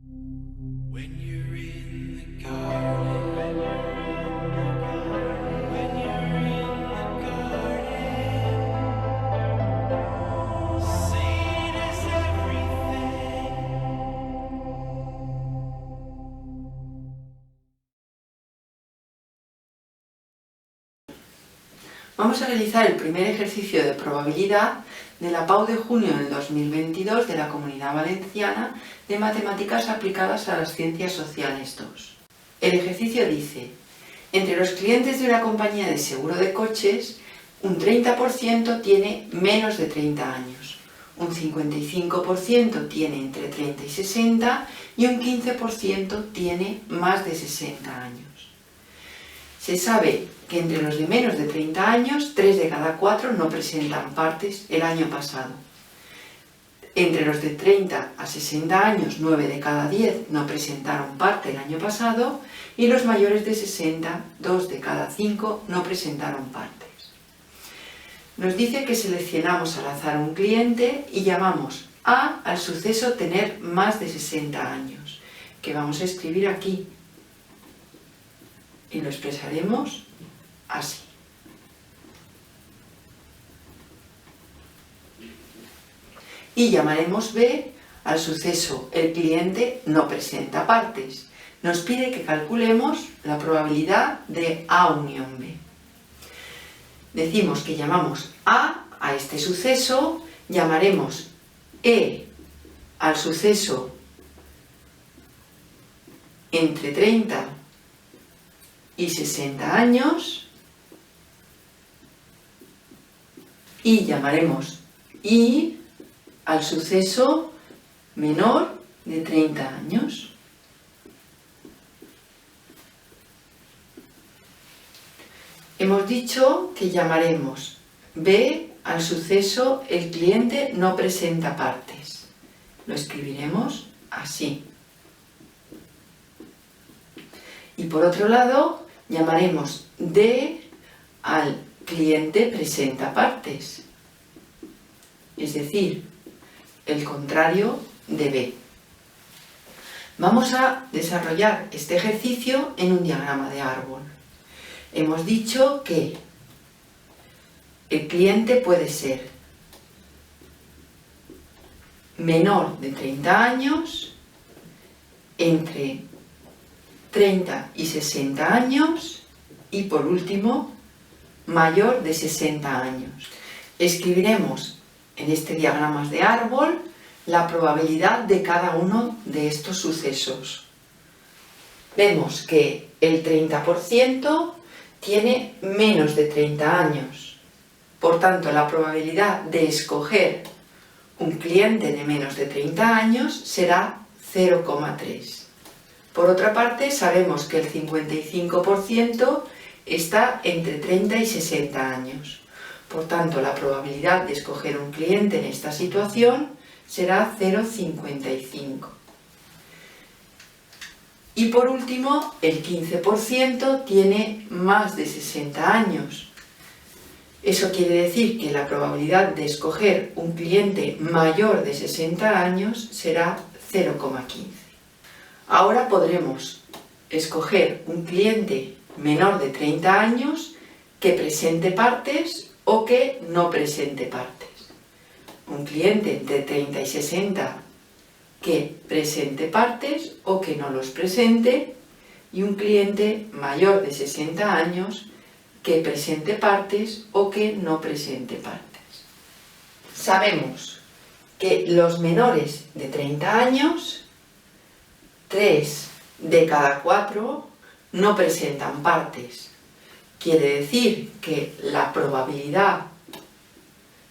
When you're in the garden, when you're in the garden, seed is everything. Vamos a realizar el primer ejercicio de probabilidad de la PAU de junio del 2022 de la Comunidad Valenciana de Matemáticas aplicadas a las Ciencias Sociales 2. El ejercicio dice: entre los clientes de una compañía de seguro de coches, un 30% tiene menos de 30 años, un 55% tiene entre 30 y 60 y un 15% tiene más de 60 años. Se sabe que entre los de menos de 30 años, 3 de cada 4 no presentan partes el año pasado. Entre los de 30 a 60 años, 9 de cada 10 no presentaron parte el año pasado, y los mayores de 60, 2 de cada 5 no presentaron partes. Nos dice que seleccionamos al azar un cliente y llamamos A al suceso tener más de 60 años, que vamos a escribir aquí, y lo expresaremos así. Y llamaremos B al suceso el cliente no presenta partes. Nos pide que calculemos la probabilidad de A unión B. Decimos que llamamos A este suceso, llamaremos E al suceso entre 30 y 60 años, y llamaremos I al suceso menor de 30 años. Hemos dicho que llamaremos B al suceso el cliente no presenta partes. Lo escribiremos así. Y por otro lado, llamaremos D al cliente presenta partes, es decir, el contrario de B. Vamos a desarrollar este ejercicio en un diagrama de árbol. Hemos dicho que el cliente puede ser menor de 30 años, entre 30 y 60 años y, por último, mayor de 60 años. Escribiremos en este diagrama de árbol la probabilidad de cada uno de estos sucesos. Vemos que el 30% tiene menos de 30 años. Por tanto, la probabilidad de escoger un cliente de menos de 30 años será 0,3. Por otra parte, sabemos que el 55% está entre 30 y 60 años. Por tanto, la probabilidad de escoger un cliente en esta situación será 0,55. Y por último, el 15% tiene más de 60 años. Eso quiere decir que la probabilidad de escoger un cliente mayor de 60 años será 0,15. Ahora podremos escoger un cliente menor de 30 años que presente partes o que no presente partes. Un cliente entre 30 y 60 que presente partes o que no los presente, y un cliente mayor de 60 años que presente partes o que no presente partes. Sabemos que los menores de 30 años, 3 de cada 4 no presentan partes. Quiere decir que la probabilidad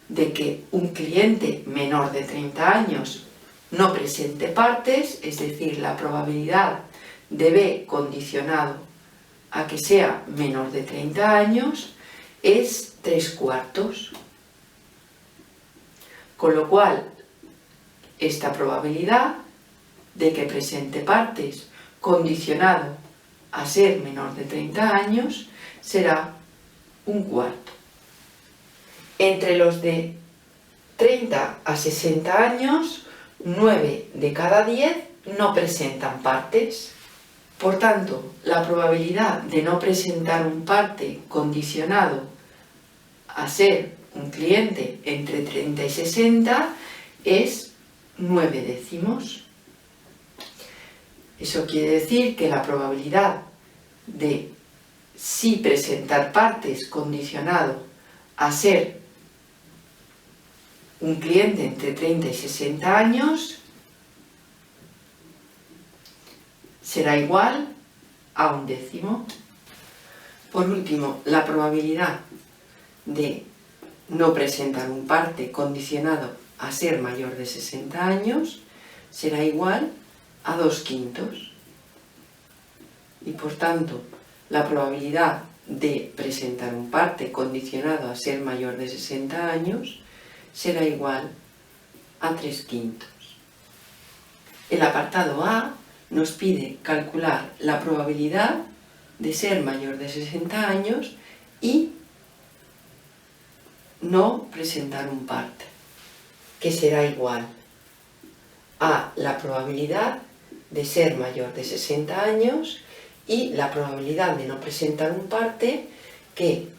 de que un cliente menor de 30 años no presente partes, es decir, la probabilidad de B condicionado a que sea menor de 30 años, es 3/4. Con lo cual, esta probabilidad de que presente partes condicionado a ser menor de 30 años será 1/4. Entre los de 30 a 60 años, 9 de cada 10 no presentan partes. Por tanto, la probabilidad de no presentar un parte condicionado a ser un cliente entre 30 y 60 es 9 décimos. Eso quiere decir que la probabilidad de sí presentar partes condicionado a ser un cliente entre 30 y 60 años será igual a 1 décimo. Por último, la probabilidad de no presentar un parte condicionado a ser mayor de 60 años será igual a 2/5. Y por tanto, la probabilidad de presentar un parte condicionado a ser mayor de 60 años será igual a 3/5. El apartado A nos pide calcular la probabilidad de ser mayor de 60 años y no presentar un parte, que será igual a la probabilidad de ser mayor de 60 años y la probabilidad de no presentar un parte, que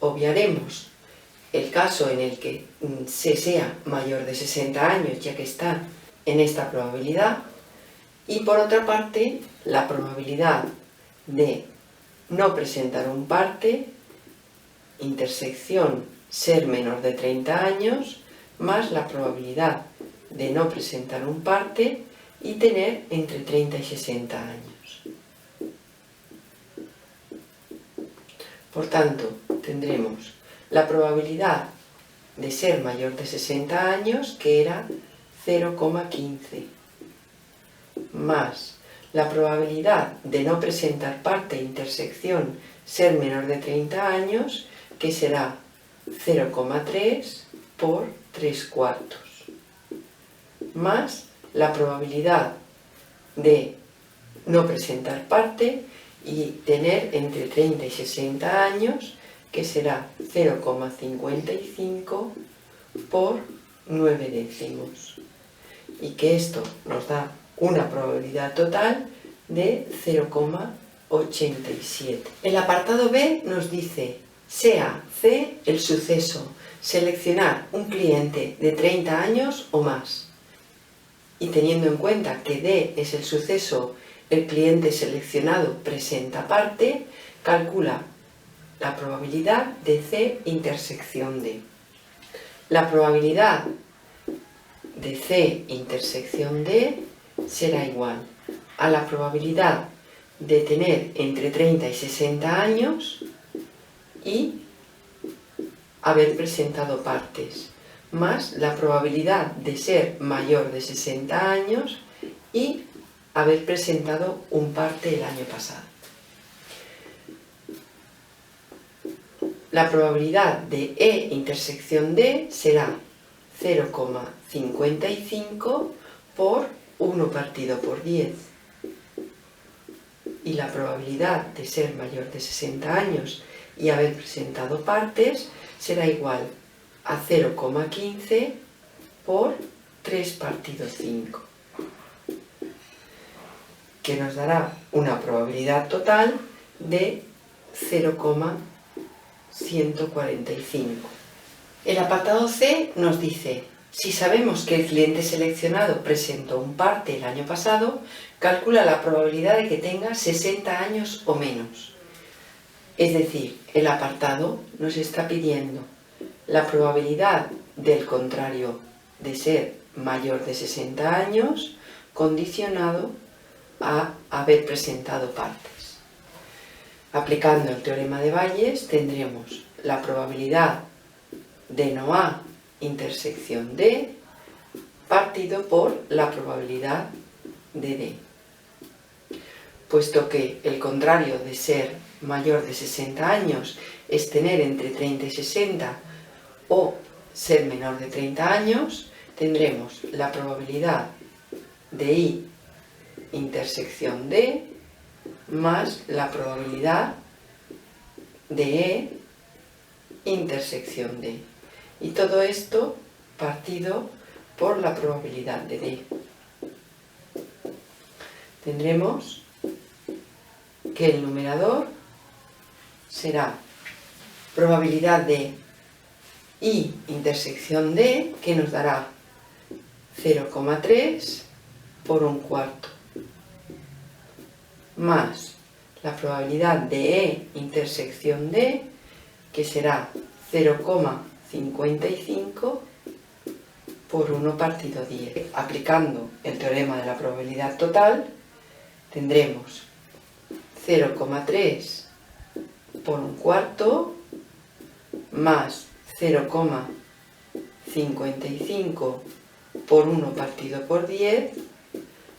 obviaremos el caso en el que se sea mayor de 60 años, ya que está en esta probabilidad, y por otra parte la probabilidad de no presentar un parte, intersección ser menor de 30 años, más la probabilidad de no presentar un parte y tener entre 30 y 60 años. Por tanto, tendremos la probabilidad de ser mayor de 60 años, que era 0,15, más la probabilidad de no presentar parte intersección ser menor de 30 años, que será 0,3 por 3/4, más la probabilidad de no presentar parte y tener entre 30 y 60 años, que será 0,55 por 9 décimos. Y que esto nos da una probabilidad total de 0,87. El apartado B nos dice: sea C el suceso, seleccionar un cliente de 30 años o más. Y teniendo en cuenta que D es el suceso, el cliente seleccionado presenta parte, calcula la probabilidad de C intersección D. La probabilidad de C intersección D será igual a la probabilidad de tener entre 30 y 60 años y haber presentado partes, más la probabilidad de ser mayor de 60 años y haber presentado un parte el año pasado. La probabilidad de E intersección D será 0,55 por 1 partido por 10. Y la probabilidad de ser mayor de 60 años y haber presentado partes será igual a 0,15 por 3 partido 5, que nos dará una probabilidad total de 0,145. El apartado C nos dice: si sabemos que el cliente seleccionado presentó un parte el año pasado, calcula la probabilidad de que tenga 60 años o menos. Es decir, el apartado nos está pidiendo la probabilidad del contrario de ser mayor de 60 años condicionado a haber presentado partes. Aplicando el teorema de Bayes tendremos la probabilidad de no A intersección D partido por la probabilidad de D. Puesto que el contrario de ser mayor de 60 años es tener entre 30 y 60 o ser menor de 30 años, tendremos la probabilidad de I intersección D más la probabilidad de E intersección D. Y todo esto partido por la probabilidad de D. tendremos que el numerador será probabilidad de I intersección D, que nos dará 0,3 por un cuarto, más la probabilidad de E intersección D, que será 0,55 por 1 partido 10. Aplicando el teorema de la probabilidad total, tendremos 0,3 por un cuarto más 0,55 por 1 partido por 10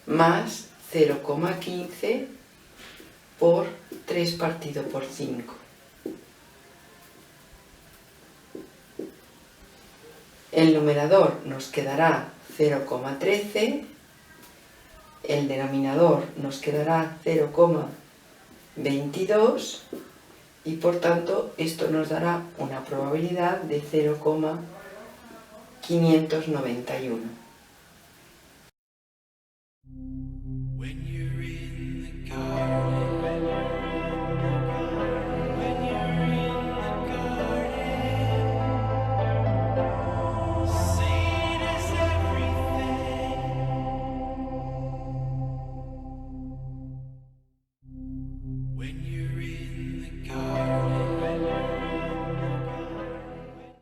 más 0,15 por 3 partido por 5. El numerador nos quedará 0,13, el denominador nos quedará 0,22 y por tanto esto nos dará una probabilidad de 0,591.